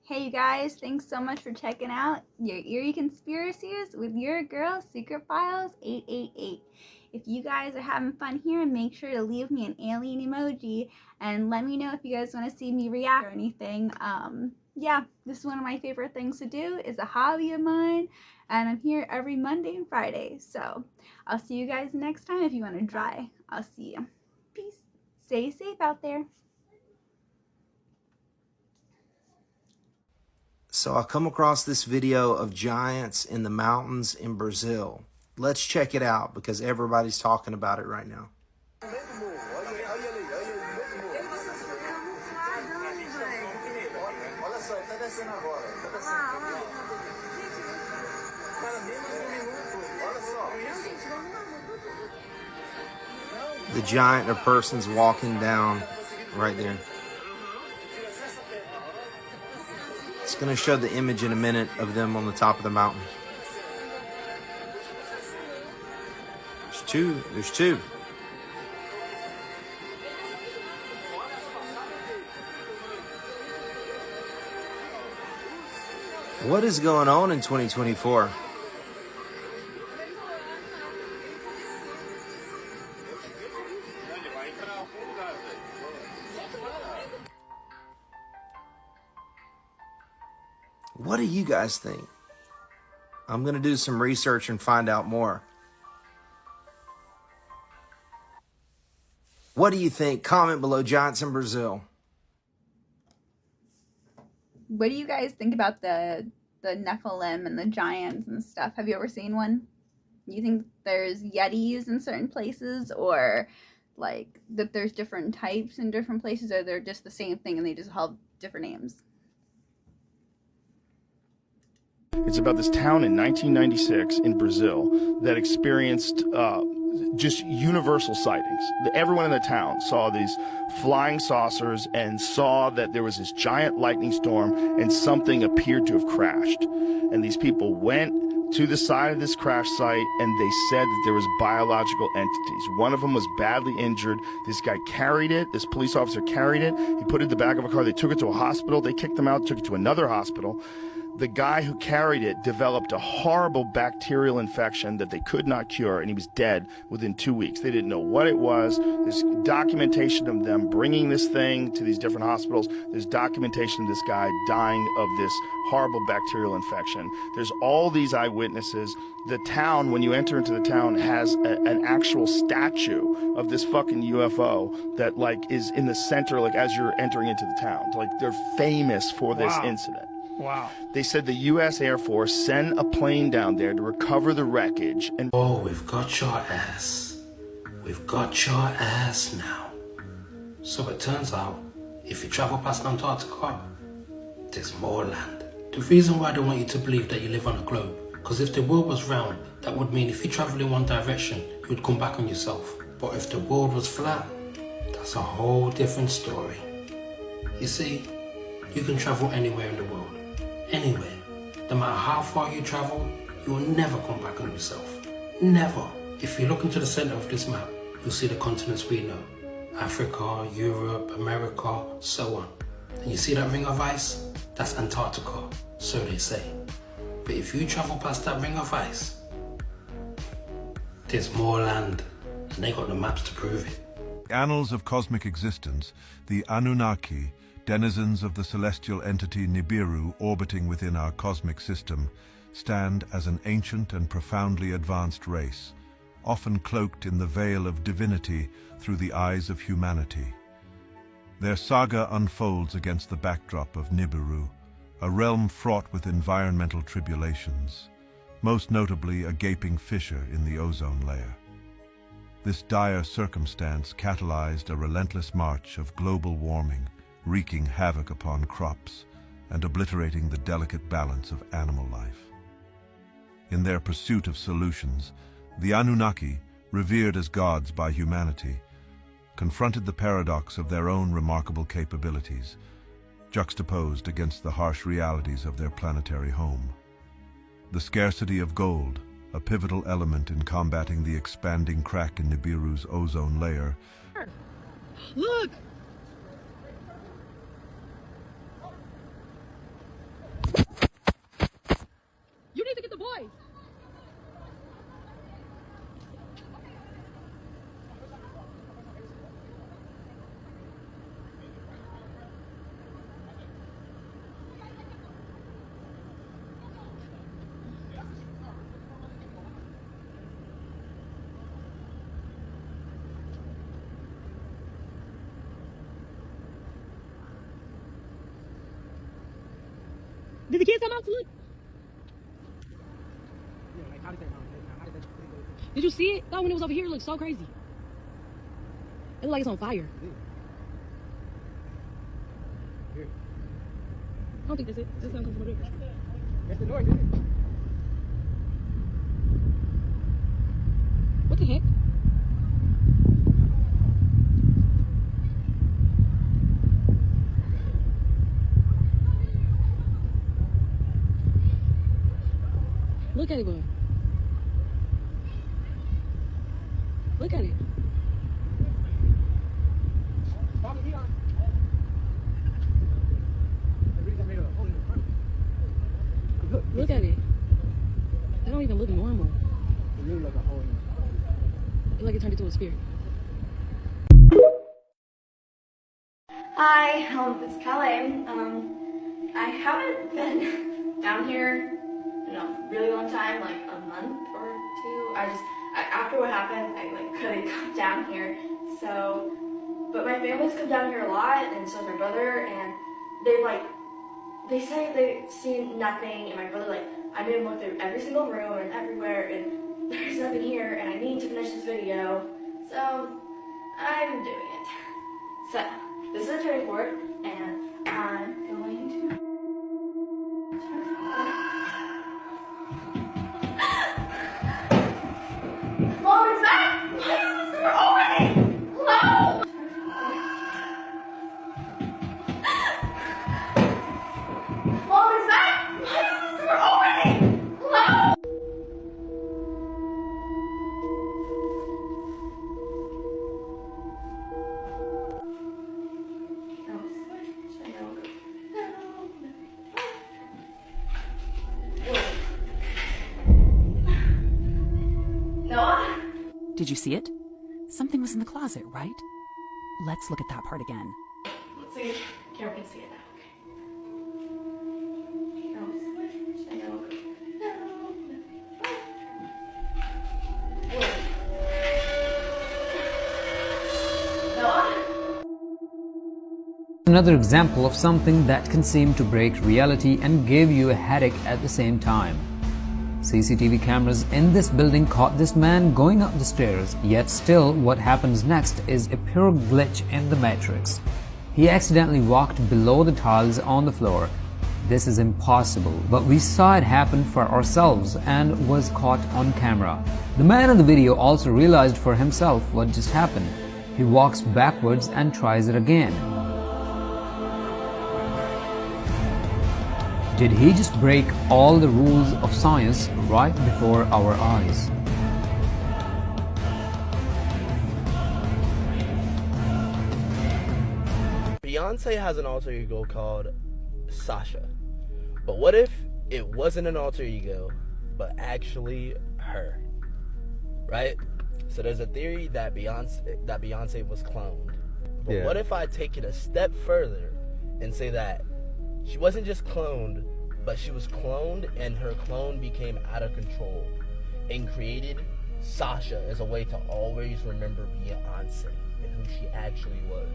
Hey you guys, thanks so much for checking out your eerie conspiracies with your girl Secret Files 888. If you guys are having fun here, make sure to leave me an alien emoji and let me know if you guys want to see me react or anything. Yeah, this is one of my favorite things to do. It's a hobby of mine, and I'm here every Monday and Friday. So I'll see you guys next time. If you want to try, I'll see you. Peace. Stay safe out there. So I come across this video of giants in the mountains in Brazil. Let's check it out because everybody's talking about it right now. The giant or person's walking down right there. It's going to show the image in a minute of them on the top of the mountain. There's two. What is going on in 2024? What do you guys think? I'm going to do some research and find out more. What do you think? Comment below. Giants in Brazil. What do you guys think about the Nephilim and the giants and stuff? Have you ever seen one? You think there's Yetis in certain places, or like that there's different types in different places, or they're just the same thing and they just have different names? It's about this town in 1996 in Brazil that experienced just universal sightings. Everyone in the town saw these flying saucers and saw that there was this giant lightning storm and something appeared to have crashed. And these people went to the side of this crash site and they said that there was biological entities. One of them was badly injured. This guy carried it. This police officer carried it. He put it in the back of a car. They took it to a hospital. They kicked him out, took it to another hospital. The guy who carried it developed a horrible bacterial infection that they could not cure, and he was dead within 2 weeks. They didn't know what it was. There's documentation of them bringing this thing to these different hospitals. There's documentation of this guy dying of this horrible bacterial infection. There's all these eyewitnesses. The town, when you enter into the town, has an actual statue of this fucking UFO that like is in the center, like as you're entering into the town. Like they're famous for this incident. Wow. They said the U.S. Air Force sent a plane down there to recover the wreckage and... Oh, we've got your ass. We've got your ass now. So it turns out, if you travel past Antarctica, there's more land. The reason why I don't want you to believe that you live on a globe, because if the world was round, that would mean if you travel in one direction, you'd come back on yourself. But if the world was flat, that's a whole different story. You see, you can travel anywhere in the world. Anywhere. No matter how far you travel, you will never come back on yourself. Never. If you look into the center of this map, you'll see the continents we know. Africa, Europe, America, so on. And you see that ring of ice? That's Antarctica, so they say. But if you travel past that ring of ice, there's more land, and they got the maps to prove it. Annals of cosmic existence, the Anunnaki, denizens of the celestial entity Nibiru orbiting within our cosmic system, stand as an ancient and profoundly advanced race, often cloaked in the veil of divinity through the eyes of humanity. Their saga unfolds against the backdrop of Nibiru, a realm fraught with environmental tribulations, most notably a gaping fissure in the ozone layer. This dire circumstance catalyzed a relentless march of global warming, wreaking havoc upon crops and obliterating the delicate balance of animal life. In their pursuit of solutions, the Anunnaki, revered as gods by humanity, confronted the paradox of their own remarkable capabilities, juxtaposed against the harsh realities of their planetary home. The scarcity of gold, a pivotal element in combating the expanding crack in Nibiru's ozone layer. Look! Did the kids come out to look? Did you see it? Oh, when it was over here, it looked so crazy. It looked like it's on fire. I don't think that's it. That's not coming from there. That's the door, isn't it? What the heck? Look at it, boy. Look at it. Look at it. That don't even look normal. It really like a hole in it. It's like it turned into a spirit. Hi, it's Calais. I haven't been down here in a really long time, like a month or two. After what happened, I couldn't come down here. So, but my family's come down here a lot, and so does my brother, and they say they've seen nothing, and my brother I made him look through every single room and everywhere, and there's nothing here, and I need to finish this video, so I'm doing it. So, this is a turning board, and I'm going to Mom, is that? Why is this door opening? Hello? Mom, is that? Why is this door opening? Hello? Noah? Did you see it? Something was in the closet, right? Let's look at that part again. Let's see if camera can see it now. Another example of something that can seem to break reality and give you a headache at the same time. CCTV cameras in this building caught this man going up the stairs, yet still what happens next is a pure glitch in the matrix. He accidentally walked below the tiles on the floor. This is impossible, but we saw it happen for ourselves and was caught on camera. The man in the video also realized for himself what just happened. He walks backwards and tries it again. Did he just break all the rules of science right before our eyes? Beyonce has an alter ego called Sasha. But what if it wasn't an alter ego, but actually her? Right? So there's a theory that Beyonce was cloned. But what if I take it a step further and say that she wasn't just cloned, but she was cloned and her clone became out of control and created Sasha as a way to always remember Beyonce and who she actually was.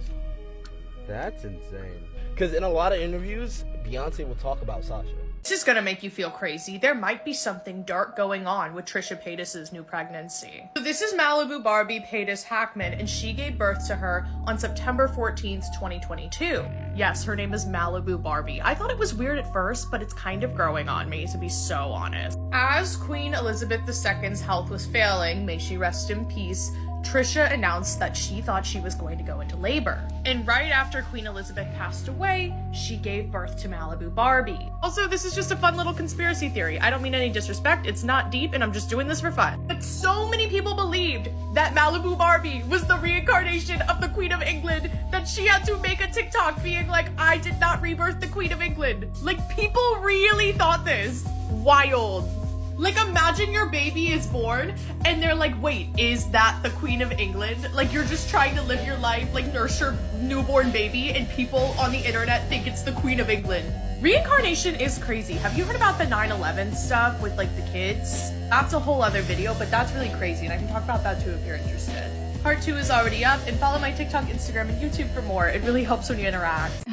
That's insane. Because in a lot of interviews, Beyonce will talk about Sasha. This is gonna make you feel crazy. There might be something dark going on with Trisha Paytas's new pregnancy. So this is Malibu Barbie Paytas Hackman, and she gave birth to her on September 14th, 2022. Yes, her name is Malibu Barbie. I thought it was weird at first, but it's kind of growing on me, to be so honest. As Queen Elizabeth II's health was failing, may she rest in peace, Trisha announced that she thought she was going to go into labor. And right after Queen Elizabeth passed away, she gave birth to Malibu Barbie. Also, this is just a fun little conspiracy theory. I don't mean any disrespect, it's not deep, and I'm just doing this for fun. But so many people believed that Malibu Barbie was the reincarnation of the Queen of England that she had to make a TikTok being like, I did not rebirth the Queen of England. Like, people really thought this. Wild. Like, imagine your baby is born and they're like, wait, is that the Queen of England? Like, you're just trying to live your life, like nurse your newborn baby, and people on the internet think it's the Queen of England. Reincarnation is crazy. Have you heard about the 9/11 stuff with like the kids? That's a whole other video, but that's really crazy, and I can talk about that too if you're interested. Part 2 is already up, and follow my TikTok, Instagram, and YouTube for more. It really helps when you interact.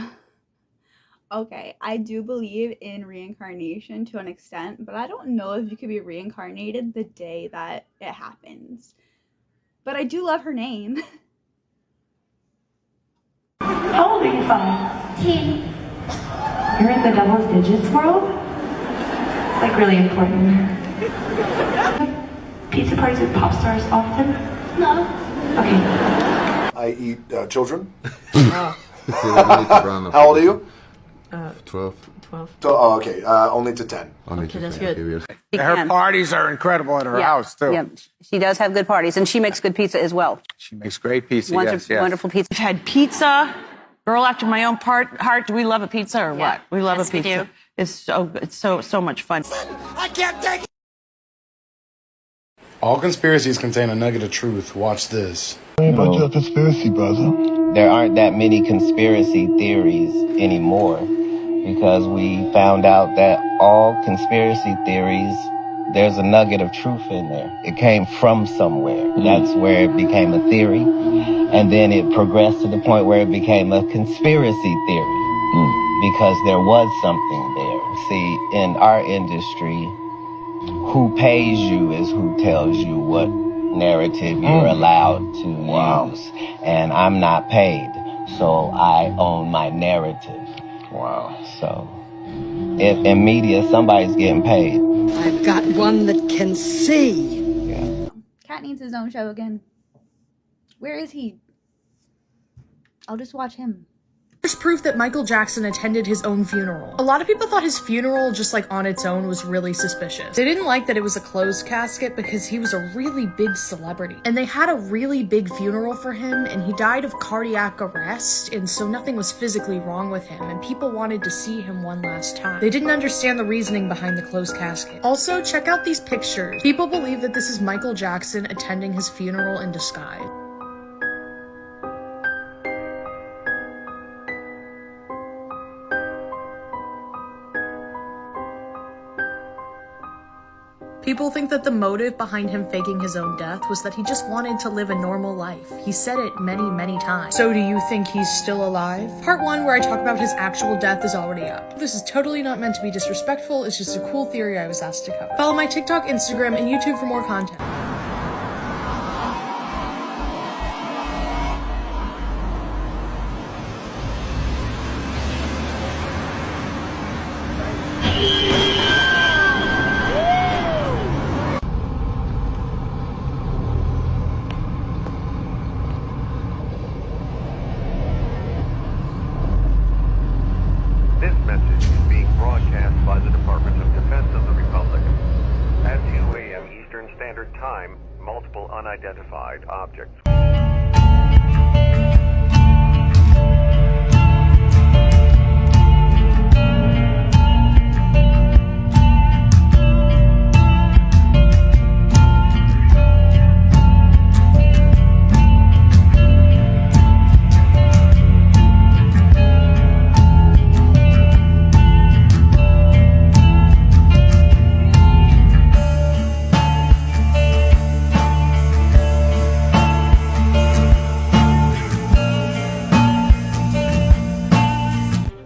Okay, I do believe in reincarnation to an extent, but I don't know if you could be reincarnated the day that it happens. But I do love her name. How old are you, son? 10. You're in the double digits world? It's like really important. Pizza parties with pop stars often? No. Okay. I eat children. How old are you? 12. 12. Oh, okay. Only to 10. Okay, that's good. Her parties are incredible at her house, too. Yeah, she does have good parties, and she makes good pizza as well. She makes great pizza, Wonderful pizza. I've had pizza. Girl after my own heart. Do we love a pizza or what? We love a pizza. We do. It's so much fun. I can't take it! All conspiracies contain a nugget of truth. Watch this. About your conspiracy, brother. There aren't that many conspiracy theories anymore because we found out that all conspiracy theories, there's a nugget of truth in there. It came from somewhere. That's where it became a theory. And then it progressed to the point where it became a conspiracy theory because there was something there. See, in our industry, who pays you is who tells you what narrative you're allowed to use. And I'm not paid, so I own my narrative. Wow. So if in media somebody's getting paid. I've got one that can see. Yeah. Cat needs his own show again. Where is he? I'll just watch him. There's proof that Michael Jackson attended his own funeral. A lot of people thought his funeral, just like on its own, was really suspicious. They didn't like that it was a closed casket because he was a really big celebrity. And they had a really big funeral for him, and he died of cardiac arrest, and so nothing was physically wrong with him, and people wanted to see him one last time. They didn't understand the reasoning behind the closed casket. Also, check out these pictures. People believe that this is Michael Jackson attending his funeral in disguise. People think that the motive behind him faking his own death was that he just wanted to live a normal life. He said it many, many times. So do you think he's still alive? Part 1, where I talk about his actual death, is already up. This is totally not meant to be disrespectful, it's just a cool theory I was asked to cover. Follow my TikTok, Instagram, and YouTube for more content. This message is being broadcast by the Department of Defense of the Republic. At 2 a.m. Eastern Standard Time, multiple unidentified objects.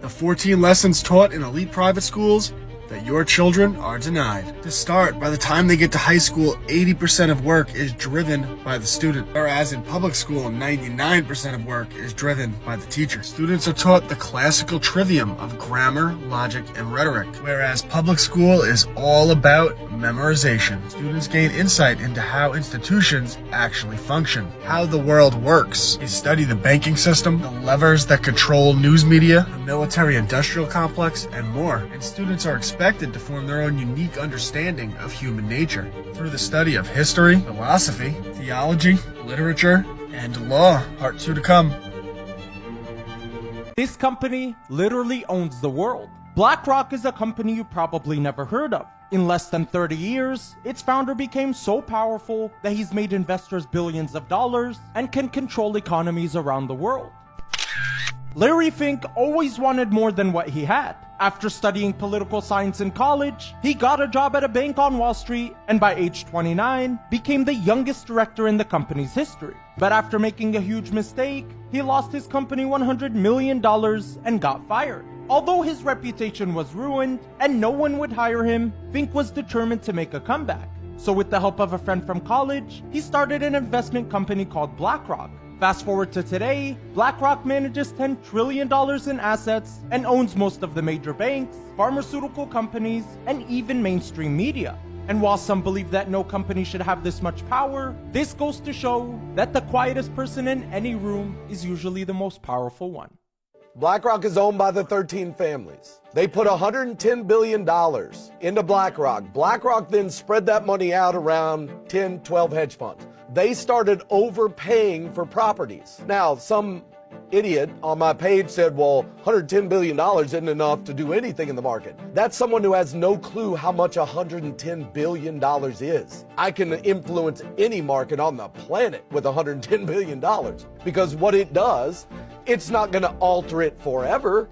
The 14 lessons taught in elite private schools that your children are denied. To start, by the time they get to high school, 80% of work is driven by the student, whereas in public school, 99% of work is driven by the teacher. Students are taught the classical trivium of grammar, logic, and rhetoric, whereas public school is all about memorization. Students gain insight into how institutions actually function, how the world works. They study the banking system, the levers that control news media, the military-industrial complex, and more. And students are expected to form their own unique understanding of human nature through the study of history, philosophy, theology, literature, and law. Part 2 to come. This company literally owns the world. BlackRock is a company you probably never heard of. In less than 30 years, its founder became so powerful that he's made investors billions of dollars and can control economies around the world. Larry Fink always wanted more than what he had. After studying political science in college, he got a job at a bank on Wall Street and by age 29, became the youngest director in the company's history. But after making a huge mistake, he lost his company $100 million and got fired. Although his reputation was ruined and no one would hire him, Fink was determined to make a comeback. So with the help of a friend from college, he started an investment company called BlackRock. Fast forward to today, BlackRock manages $10 trillion in assets and owns most of the major banks, pharmaceutical companies, and even mainstream media. And while some believe that no company should have this much power, this goes to show that the quietest person in any room is usually the most powerful one. BlackRock is owned by the 13 families. They put $110 billion into BlackRock. BlackRock then spread that money out around 10, 12 hedge funds. They started overpaying for properties. Now, some idiot on my page said, well, $110 billion isn't enough to do anything in the market. That's someone who has no clue how much $110 billion is. I can influence any market on the planet with $110 billion because what it does, it's not going to alter it forever,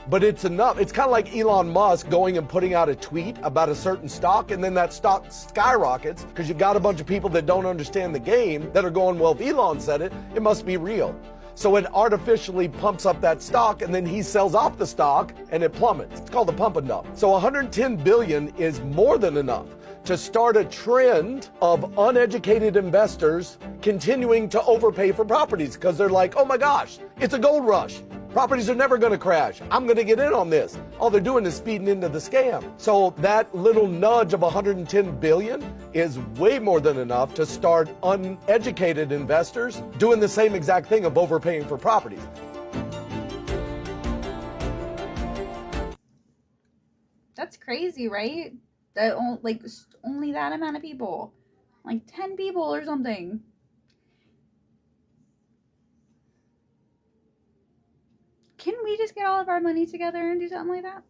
but it's enough. It's kind of like Elon Musk going and putting out a tweet about a certain stock, and then that stock skyrockets because you've got a bunch of people that don't understand the game that are going, well, if Elon said it, it must be real. So it artificially pumps up that stock, and then he sells off the stock and it plummets. It's called the pump and dump. So 110 billion is more than enough to start a trend of uneducated investors continuing to overpay for properties because they're like, oh my gosh, it's a gold rush. Properties are never going to crash. I'm going to get in on this. All they're doing is feeding into the scam. So that little nudge of 110 billion is way more than enough to start uneducated investors doing the same exact thing of overpaying for properties. That's crazy, right? That only that amount of people, like 10 people or something. Can we just get all of our money together and do something like that?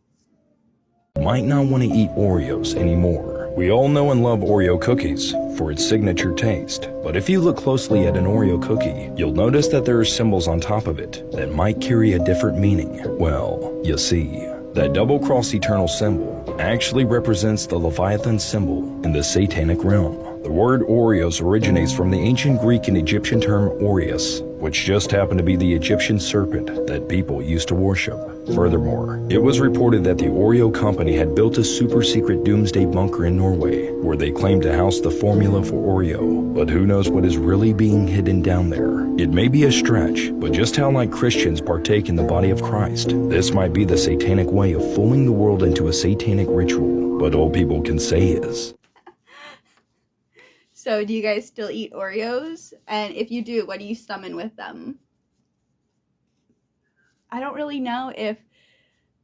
Might not want to eat Oreos anymore. We all know and love Oreo cookies for its signature taste. But if you look closely at an Oreo cookie, you'll notice that there are symbols on top of it that might carry a different meaning. Well, you see, that double-cross eternal symbol actually represents the Leviathan symbol in the satanic realm. The word Oreos originates from the ancient Greek and Egyptian term Aureus, which just happened to be the Egyptian serpent that people used to worship. Furthermore, it was reported that the Oreo company had built a super-secret doomsday bunker in Norway, where they claimed to house the formula for Oreo. But who knows what is really being hidden down there? It may be a stretch, but just how like Christians partake in the body of Christ, this might be the satanic way of fooling the world into a satanic ritual. But all people can say is... So do you guys still eat Oreos? And if you do, what do you summon with them? I don't really know if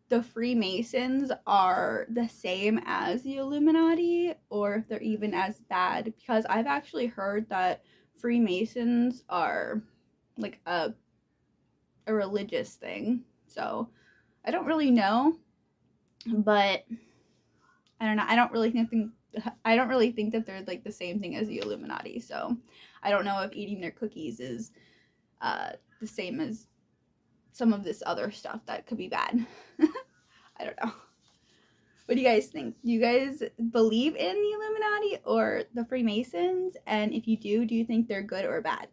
the Freemasons are the same as the Illuminati or if they're even as bad, because I've actually heard that Freemasons are like a religious thing. So I don't really know, but I don't know. I don't really think that they're like the same thing as the Illuminati. So I don't know if eating their cookies is the same as some of this other stuff that could be bad. I don't know. What do you guys think? Do you guys believe in the Illuminati or the Freemasons? And if you do you think they're good or bad?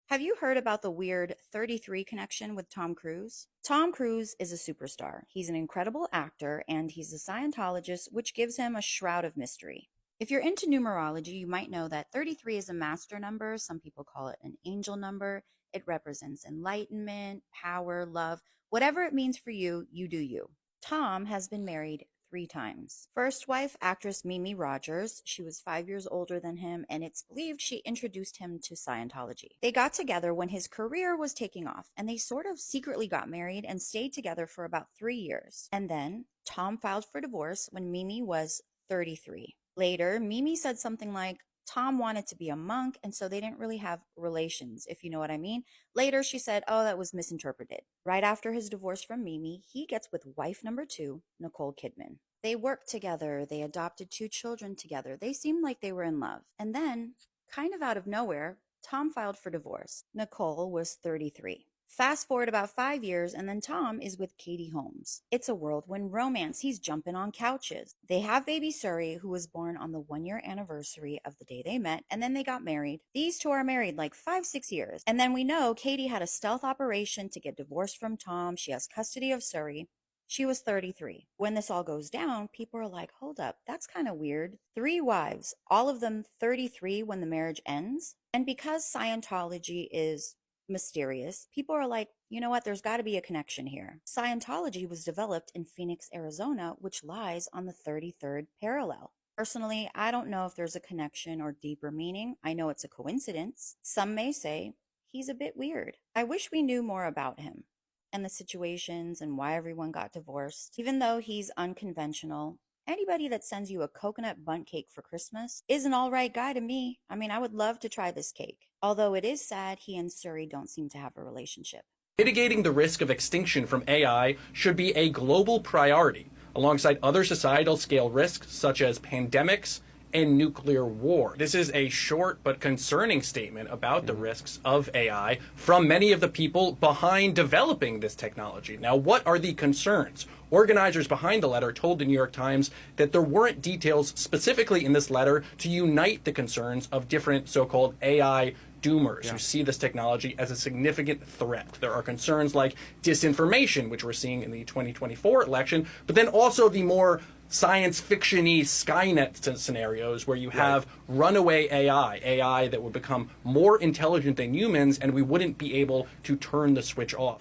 Have you heard about the weird 33 connection with Tom Cruise? Tom Cruise is a superstar. He's an incredible actor, and he's a Scientologist, which gives him a shroud of mystery. If you're into numerology, you might know that 33 is a master number. Some people call it an angel number. It represents enlightenment, power, love. Whatever it means for you, you do you. Tom has been married 3 times. First wife, actress Mimi Rogers. She was 5 years older than him, and it's believed she introduced him to Scientology. They got together when his career was taking off, and they sort of secretly got married and stayed together for about 3 years. And then Tom filed for divorce when Mimi was 33. Later, Mimi said something like, Tom wanted to be a monk, and so they didn't really have relations, if you know what I mean. Later, she said, oh, that was misinterpreted. Right after his divorce from Mimi, he gets with wife number 2, Nicole Kidman. They worked together. They adopted 2 children together. They seemed like they were in love. And then, kind of out of nowhere, Tom filed for divorce. Nicole was 33. Fast forward about 5 years, and then Tom is with Katie Holmes. It's a whirlwind romance. He's jumping on couches. They have baby Surrey, who was born on the 1-year anniversary of the day they met, and then they got married. These two are married like 5-6 years. And then we know Katie had a stealth operation to get divorced from Tom. She has custody of Surrey. She was 33. When this all goes down, people are like, hold up, that's kind of weird. 3 wives, all of them 33 when the marriage ends. And because Scientology is mysterious, people are like, you know what, there's got to be a connection here. Scientology was developed in Phoenix, Arizona, which lies on the 33rd parallel. Personally, I don't know if there's a connection or deeper meaning. I know it's a coincidence. Some may say he's a bit weird. I wish we knew more about him and the situations and why everyone got divorced. Even though he's unconventional, anybody that sends you a coconut bundt cake for Christmas is an all right guy to me. I mean, I would love to try this cake. Although it is sad he and Surrey don't seem to have a relationship. Mitigating the risk of extinction from AI should be a global priority, alongside other societal scale risks such as pandemics and nuclear war. This is a short but concerning statement about the risks of AI from many of the people behind developing this technology. Now, what are the concerns? Organizers behind the letter told the New York Times that there weren't details specifically in this letter to unite the concerns of different so-called AI doomers who see this technology as a significant threat. There are concerns like disinformation, which we're seeing in the 2024 election, but then also the more science fiction-y Skynet scenarios where you have runaway AI that would become more intelligent than humans, and we wouldn't be able to turn the switch off.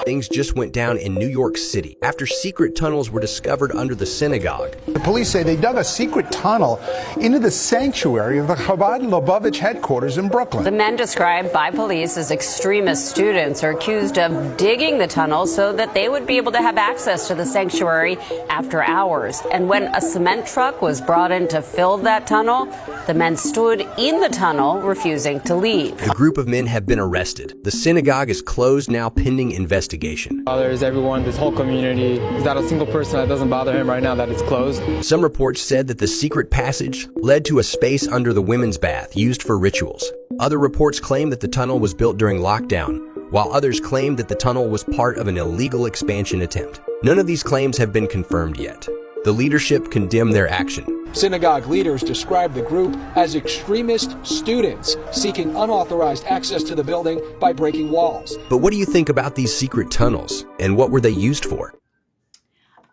Things just went down in New York City after secret tunnels were discovered under the synagogue. The police say they dug a secret tunnel into the sanctuary of the Chabad Lubavitch headquarters in Brooklyn. The men described by police as extremist students are accused of digging the tunnel so that they would be able to have access to the sanctuary after hours. And when a cement truck was brought in to fill that tunnel, the men stood in the tunnel, refusing to leave. The group of men have been arrested. The synagogue is closed now pending investigation. Bothers everyone, this whole community. There's not a single person that doesn't bother him right now that it's closed. Some reports said that the secret passage led to a space under the women's bath used for rituals. Other reports claim that the tunnel was built during lockdown, while others claim that the tunnel was part of an illegal expansion attempt. None of these claims have been confirmed yet. The leadership condemned their action. Synagogue leaders described the group as extremist students seeking unauthorized access to the building by breaking walls. But what do you think about these secret tunnels, and what were they used for?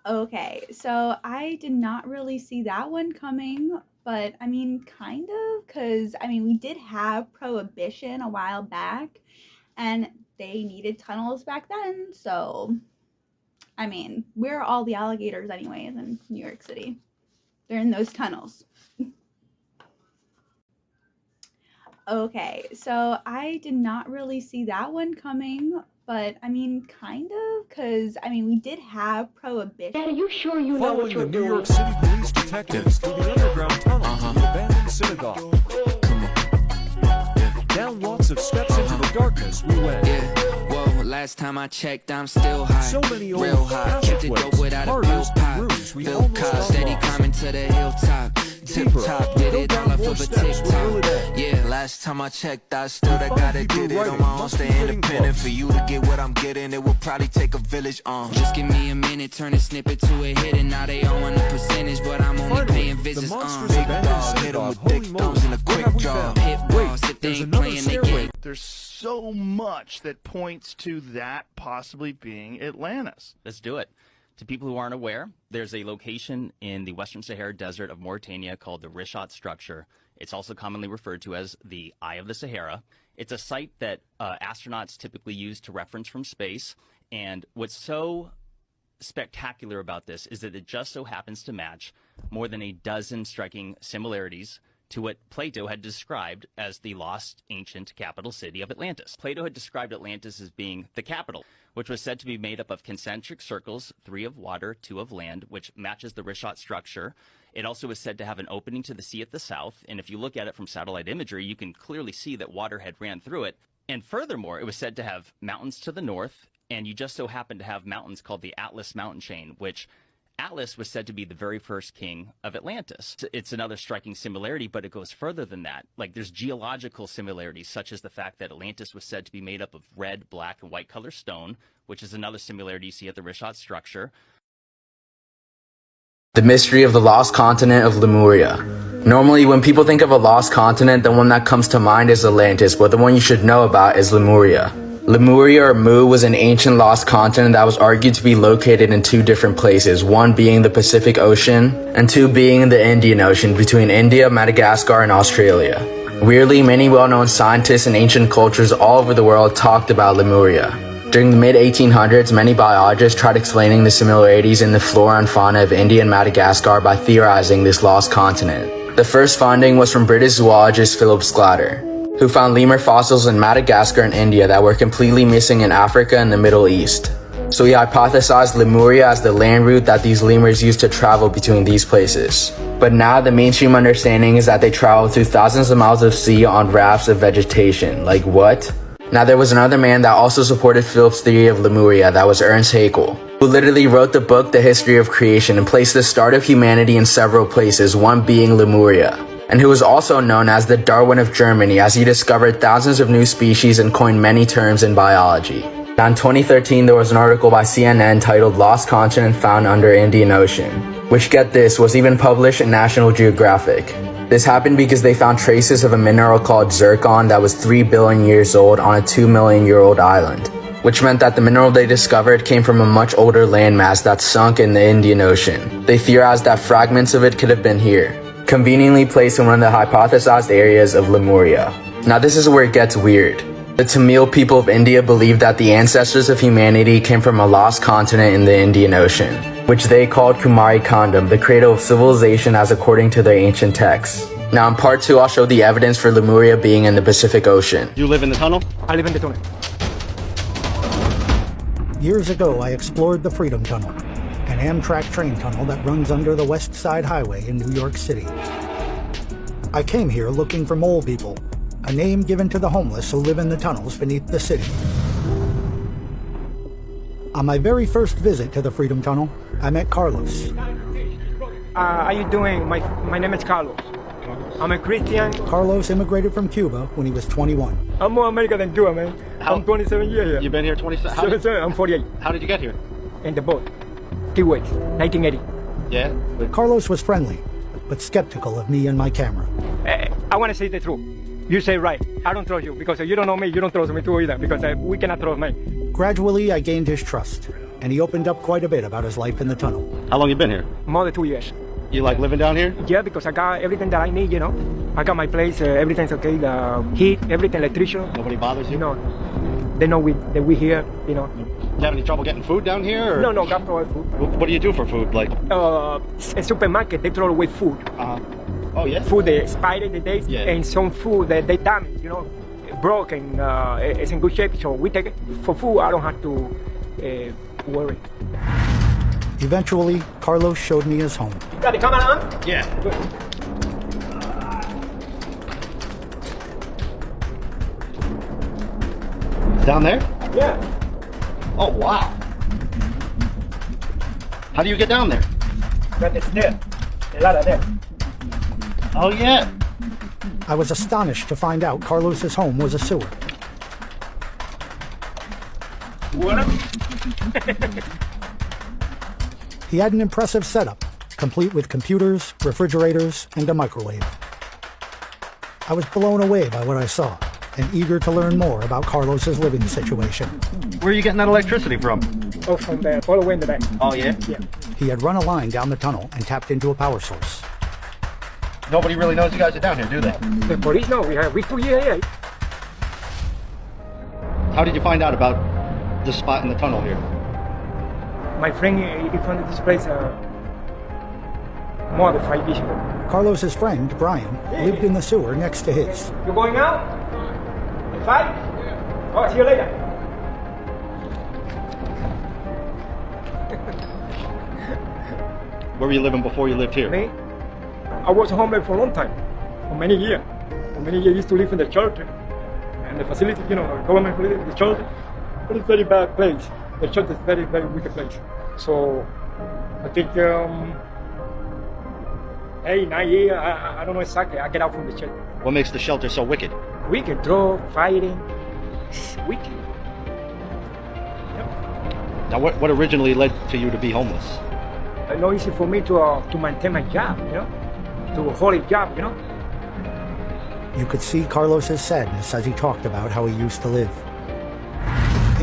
Okay, so I did not really see that one coming, but I mean, kind of, because I mean, we did have prohibition a while back, and they needed tunnels back then, so I mean, where are all the alligators anyways in New York City? They're in those tunnels. Okay, so I did not really see that one coming, but I mean, kind of, because I mean, we did have prohibition. Dad, are you sure you know what you're Following the doing? New York City police detectives through the underground tunnel to the abandoned synagogue. Down lots of steps into the darkness we went. Last time I checked, I'm still high. So many old real high. Kept it dope without a bill pop. Bill cop, steady climbing to the hilltop. Tip top, did it all off of a TikTok. Yeah, last time I checked, I stood, I gotta get it on my own. Stay independent. For you to get what I'm getting, it will probably take a village. Just give me a minute, turn a snippet to a hit, and now they all want a percentage, but I'm only paying visits. Big dog, hit 'em with thick thumbs and a quick draw. Hit balls, if they ain't playing the game. There's so much that points to that possibly being Atlantis. Let's do it. To people who aren't aware, there's a location in the Western Sahara Desert of Mauritania called the Rishat Structure. It's also commonly referred to as the Eye of the Sahara. It's a site that astronauts typically use to reference from space. And what's so spectacular about this is that it just so happens to match more than a dozen striking similarities to what Plato had described as the lost ancient capital city of Atlantis. Plato had described Atlantis as being the capital, which was said to be made up of concentric circles, 3 of water, 2 of land, which matches the Rishat structure. It also was said to have an opening to the sea at the south, and if you look at it from satellite imagery, you can clearly see that water had ran through it. And furthermore, it was said to have mountains to the north, and you just so happen to have mountains called the Atlas mountain chain, which Atlas was said to be the very first king of Atlantis. It's another striking similarity, but it goes further than that. Like, there's geological similarities, such as the fact that Atlantis was said to be made up of red, black, and white color stone, which is another similarity you see at the Richat structure. The mystery of the lost continent of Lemuria. Normally, when people think of a lost continent, the one that comes to mind is Atlantis, but the one you should know about is Lemuria. Lemuria, or Mu, was an ancient lost continent that was argued to be located in two different places, one being the Pacific Ocean, and two being the Indian Ocean, between India, Madagascar, and Australia. Weirdly, many well-known scientists and ancient cultures all over the world talked about Lemuria. During the mid-1800s, many biologists tried explaining the similarities in the flora and fauna of India and Madagascar by theorizing this lost continent. The first finding was from British zoologist Philip Sclater, who found lemur fossils in Madagascar and India that were completely missing in Africa and the Middle East. So he hypothesized Lemuria as the land route that these lemurs used to travel between these places. But now the mainstream understanding is that they traveled through thousands of miles of sea on rafts of vegetation. Like what? Now there was another man that also supported Philip's theory of Lemuria, that was Ernst Haeckel, who literally wrote the book The History of Creation and placed the start of humanity in several places, one being Lemuria, and who was also known as the Darwin of Germany, as he discovered thousands of new species and coined many terms in biology. Now in 2013, there was an article by CNN titled Lost Continent Found Under Indian Ocean, which, get this, was even published in National Geographic. This happened because they found traces of a mineral called zircon that was 3 billion years old on a 2 million year old island, which meant that the mineral they discovered came from a much older landmass that sunk in the Indian Ocean. They theorized that fragments of it could have been here, conveniently placed in one of the hypothesized areas of Lemuria. Now this is where it gets weird. The Tamil people of India believe that the ancestors of humanity came from a lost continent in the Indian Ocean, which they called Kumari Kandam, the cradle of civilization as according to their ancient texts. Now in part 2, I'll show the evidence for Lemuria being in the Pacific Ocean. You live in the tunnel? I live in the tunnel. Years ago, I explored the Freedom Tunnel, an Amtrak train tunnel that runs under the West Side Highway in New York City. I came here looking for mole people, a name given to the homeless who live in the tunnels beneath the city. On my very first visit to the Freedom Tunnel, I met Carlos. How you doing? My name is Carlos. I'm a Christian. Carlos immigrated from Cuba when he was 21. I'm more American than Cuba, man. I'm 27 years here. You've been here 27? I'm 48. How did you get here? In the boat. 2 weeks, 1980. Yeah? Carlos was friendly, but skeptical of me and my camera. I want to say the truth. You say right. I don't trust you because you don't know me. You don't trust me too either because we cannot trust me. Gradually, I gained his trust, and he opened up quite a bit about his life in the tunnel. How long you been here? More than 2 years. You like living down here? Yeah, because I got everything that I need, you know. I got my place, everything's okay, the heat, everything, electrician. Nobody bothers you? No. They know that we here, you know. You have any trouble getting food down here? Or? No, got provide food. What do you do for food? Like? A supermarket, they throw away food. Oh, yeah? Food, they expired the days, and some food that they damage, you know, broken, it's in good shape, so we take it. For food, I don't have to worry. Eventually, Carlos showed me his home. You got the camera on? Yeah. Good. Down there? Yeah. Oh, wow. How do you get down there? Got the stair. A lot of them. Oh, yeah. I was astonished to find out Carlos's home was a sewer. What? He had an impressive setup, complete with computers, refrigerators, and a microwave. I was blown away by what I saw, and eager to learn more about Carlos's living situation. Where are you getting that electricity from? Oh, from there, all the way in the back. Oh, yeah? Yeah. He had run a line down the tunnel and tapped into a power source. Nobody really knows you guys are down here, do they? The police know. We 2 years here. How did you find out about the spot in the tunnel here? My friend, he found this place more than 5 years ago. Carlos's friend, Brian, lived in the sewer next to his. You going out? At 5? Oh, see you later. Where were you living before you lived here? Me? I was homeless for a long time, for many years. For many years I used to live in the church. And the facility, you know, government facility, the church, it's a very bad place. The church is very, very wicked place. So I think 8, 9 years. I don't know exactly. I get out from the shelter. What makes the shelter so wicked? Wicked, drug, fighting. It's wicked. Now, what originally led to you to be homeless? It's not easy for me to maintain my job, you know, to hold a job, you know. You could see Carlos's sadness as he talked about how he used to live.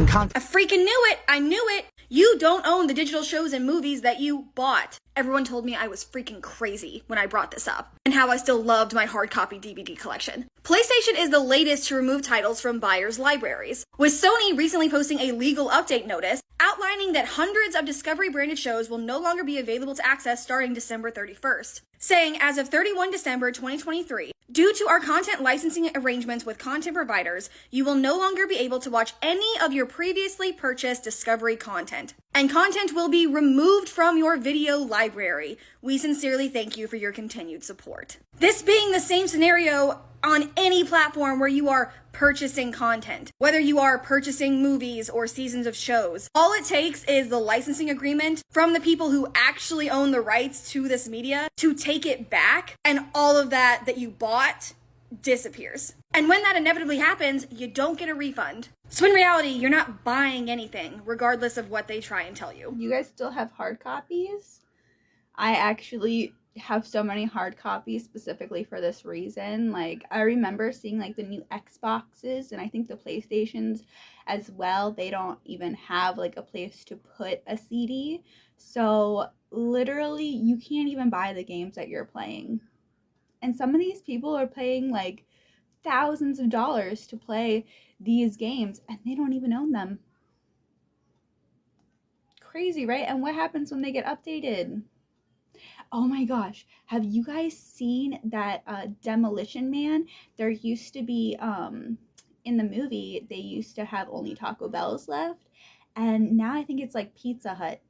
I freaking knew it! I knew it! You don't own the digital shows and movies that you bought. Everyone told me I was freaking crazy when I brought this up, and how I still loved my hard copy DVD collection. PlayStation is the latest to remove titles from buyers' libraries, with Sony recently posting a legal update notice outlining that hundreds of Discovery branded shows will no longer be available to access starting December 31st. Saying as of 31 December 2023, due to our content licensing arrangements with content providers, you will no longer be able to watch any of your previously purchased Discovery content. And content will be removed from your video library. We sincerely thank you for your continued support. This being the same scenario on any platform where you are purchasing content, whether you are purchasing movies or seasons of shows. All it takes is the licensing agreement from the people who actually own the rights to this media to take it back, and all of that you bought disappears. And when that inevitably happens, you don't get a refund. So in reality, you're not buying anything, regardless of what they try and tell you. You guys still have hard copies? I actually have so many hard copies specifically for this reason. Like, I remember seeing like the new Xboxes and I think the PlayStations as well. They don't even have like a place to put a CD. So literally you can't even buy the games that you're playing. And some of these people are paying like thousands of dollars to play these games and they don't even own them. Crazy, right? And what happens when they get updated? Oh my gosh, have you guys seen that Demolition Man? There used to be, in the movie, they used to have only Taco Bells left, and now I think it's like Pizza Hut.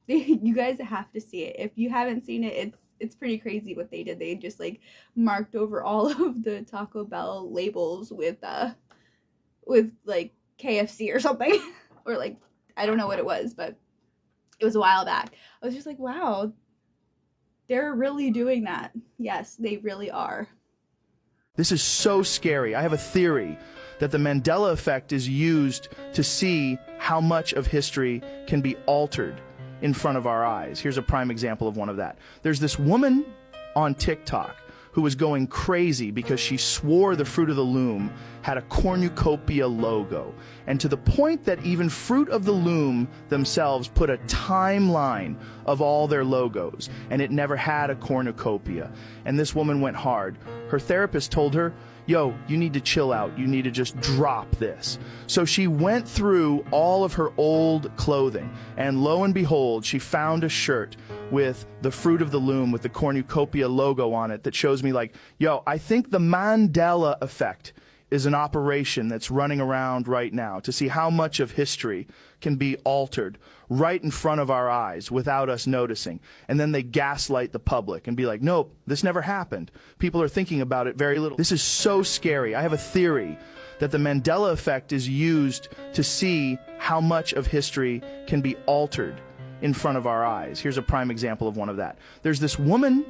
You guys have to see it. If you haven't seen it, it's pretty crazy what they did. They just like marked over all of the Taco Bell labels with like KFC or something, or like, I don't know what it was, but it was a while back. I was just like, wow, they're really doing that. Yes, they really are. This is so scary. I have a theory that the Mandela effect is used to see how much of history can be altered in front of our eyes. Here's a prime example of one of that. There's this woman on TikTok who was going crazy because she swore the Fruit of the Loom had a cornucopia logo. And to the point that even Fruit of the Loom themselves put a timeline of all their logos, and it never had a cornucopia. And this woman went hard. Her therapist told her, yo, you need to chill out. You need to just drop this. So she went through all of her old clothing, and lo and behold, she found a shirt with the Fruit of the Loom with the cornucopia logo on it that shows me like, yo, I think the Mandela effect is an operation that's running around right now to see how much of history can be altered right in front of our eyes without us noticing. And then they gaslight the public and be like, nope, this never happened. People are thinking about it very little. This is so scary. I have a theory that the Mandela effect is used to see how much of history can be altered in front of our eyes. Here's a prime example of one of that. There's this woman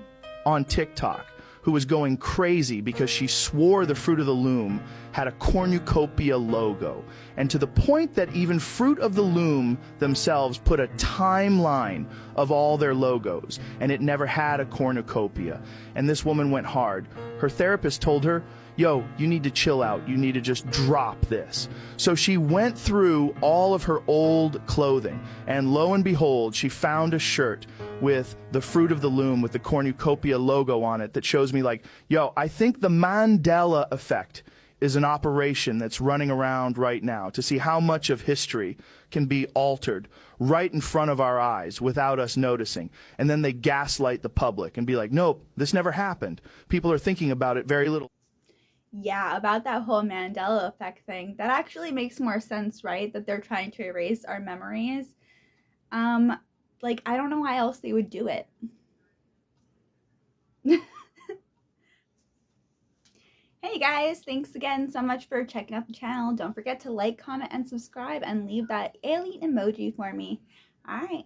on TikTok who was going crazy because she swore the Fruit of the Loom had a cornucopia logo. And to the point that even Fruit of the Loom themselves put a timeline of all their logos, and it never had a cornucopia. And this woman went hard. Her therapist told her, yo, you need to chill out. You need to just drop this. So she went through all of her old clothing, and lo and behold, she found a shirt with the Fruit of the Loom with the cornucopia logo on it that shows me like, yo, I think the Mandela effect is an operation that's running around right now to see how much of history can be altered right in front of our eyes without us noticing. And then they gaslight the public and be like, nope, this never happened. People are thinking about it very little. Yeah, about that whole Mandela effect thing, that actually makes more sense, right? That they're trying to erase our memories. Like, I don't know why else they would do it. Hey guys, thanks again so much for checking out the channel. Don't forget to like, comment, and subscribe, and leave that alien emoji for me. All right.